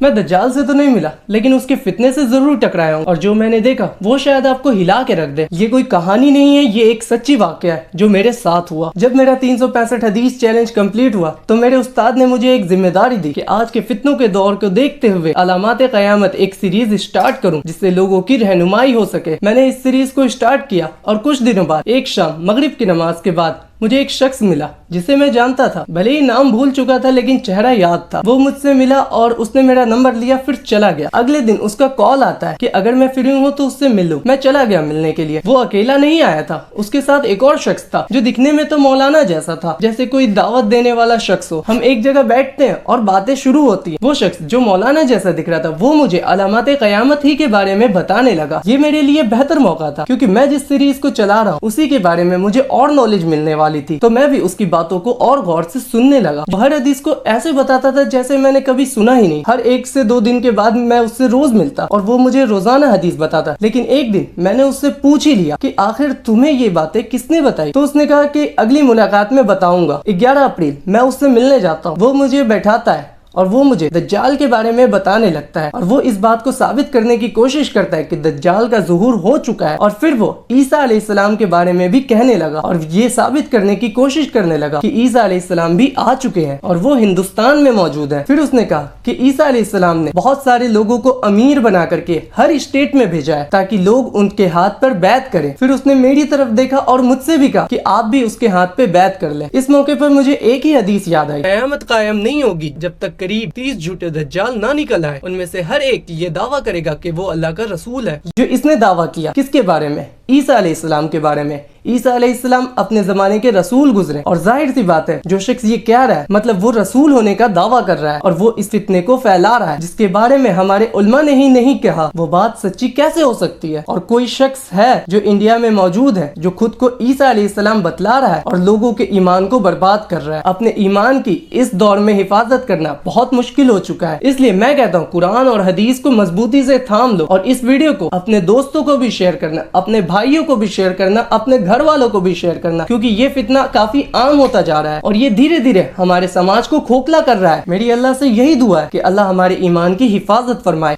میں دجال سے تو نہیں ملا لیکن اس کے فتنے سے ضرور ٹکرایا ہوں، اور جو میں نے دیکھا وہ شاید آپ کو ہلا کے رکھ دے۔ یہ کوئی کہانی نہیں ہے، یہ ایک سچی واقعہ ہے جو میرے ساتھ ہوا۔ جب میرا 365 حدیث چیلنج کمپلیٹ ہوا تو میرے استاد نے مجھے ایک ذمہ داری دی کہ آج کے فتنوں کے دور کو دیکھتے ہوئے علامات قیامت ایک سیریز اسٹارٹ کروں جس سے لوگوں کی رہنمائی ہو سکے۔ میں نے اس سیریز کو اسٹارٹ کیا اور کچھ دنوں بعد ایک شام مغرب کی نماز کے بعد مجھے ایک شخص ملا جسے میں جانتا تھا، بھلے ہی نام بھول چکا تھا لیکن چہرہ یاد تھا۔ وہ مجھ سے ملا اور اس نے میرا نمبر لیا، پھر چلا گیا۔ اگلے دن اس کا کال آتا ہے کہ اگر میں فری ہوں تو اس سے مل لوں۔ میں چلا گیا ملنے کے لیے۔ وہ اکیلا نہیں آیا تھا، اس کے ساتھ ایک اور شخص تھا جو دکھنے میں تو مولانا جیسا تھا، جیسے کوئی دعوت دینے والا شخص ہو۔ ہم ایک جگہ بیٹھتے ہیں اور باتیں شروع ہوتی ہیں۔ وہ شخص جو مولانا جیسا دکھ رہا تھا وہ مجھے علامات قیامت ہی کے بارے میں بتانے لگا۔ یہ میرے لیے بہتر موقع تھا کیونکہ میں جس سیریز کو چلا رہا ہوں اسی کے بارے میں مجھے اور نالج ملنے والی تھی، تو میں بھی اس کی باتوں کو اور غور سے سننے لگا۔ ہر حدیث کو ایسے بتاتا تھا جیسے میں نے کبھی سنا ہی نہیں۔ ہر ایک سے 2 دن کے بعد میں اس سے روز ملتا اور وہ مجھے روزانہ حدیث بتاتا۔ لیکن ایک دن میں نے اس سے پوچھ ہی لیا کہ آخر تمہیں یہ باتیں کس نے بتائی؟ تو اس نے کہا کہ اگلی ملاقات میں بتاؤں گا، 11 اپریل میں اس سے ملنے جاتا ہوں۔ وہ مجھے بیٹھاتا ہے اور وہ مجھے دجال کے بارے میں بتانے لگتا ہے، اور وہ اس بات کو ثابت کرنے کی کوشش کرتا ہے کہ دجال کا ظہور ہو چکا ہے، اور پھر وہ عیسیٰ علیہ السلام کے بارے میں بھی کہنے لگا اور یہ ثابت کرنے کی کوشش کرنے لگا کہ عیسیٰ علیہ السلام بھی آ چکے ہیں اور وہ ہندوستان میں موجود ہیں۔ پھر اس نے کہا کہ عیسیٰ علیہ السلام نے بہت سارے لوگوں کو امیر بنا کر کے ہر اسٹیٹ میں بھیجا ہے تاکہ لوگ ان کے ہاتھ پر بیعت کریں۔ پھر اس نے میری طرف دیکھا اور مجھ سے بھی کہا کہ آپ بھی اس کے ہاتھ پہ بیعت کر لیں۔ اس موقع پر مجھے ایک ہی حدیث یاد آئی، قیامت قائم نہیں ہوگی جب تک قریب 30 جھوٹے دجال نہ نکل آئے، ان میں سے ہر ایک یہ دعویٰ کرے گا کہ وہ اللہ کا رسول ہے۔ جو اس نے دعویٰ کیا کس کے بارے میں؟ عیسیٰ علیہ السلام کے بارے میں۔ عیسیٰ علیہ السلام اپنے زمانے کے رسول گزرے، اور ظاہر سی بات ہے جو شخص یہ کہہ رہا ہے مطلب وہ رسول ہونے کا دعویٰ کر رہا ہے اور وہ اس فتنے کو پھیلا رہا ہے جس کے بارے میں ہمارے علماء نے ہی نہیں کہا۔ وہ بات سچی کیسے ہو سکتی ہے؟ اور کوئی شخص ہے جو انڈیا میں موجود ہے جو خود کو عیسیٰ علیہ السلام بتلا رہا ہے اور لوگوں کے ایمان کو برباد کر رہا ہے۔ اپنے ایمان کی اس دور میں حفاظت کرنا بہت مشکل ہو چکا ہے، اس لیے میں کہتا ہوں قرآن اور حدیث کو مضبوطی سے تھام لو، اور اس ویڈیو کو اپنے دوستوں کو بھی شیئر کرنا، اپنے بھائیوں کو بھی شیئر کرنا، اپنے گھر والوں کو بھی شیئر کرنا، کیونکہ یہ فتنہ کافی عام ہوتا جا رہا ہے اور یہ دھیرے دھیرے ہمارے سماج کو کھوکھلا کر رہا ہے۔ میری اللہ سے یہی دعا ہے کہ اللہ ہمارے ایمان کی حفاظت فرمائے۔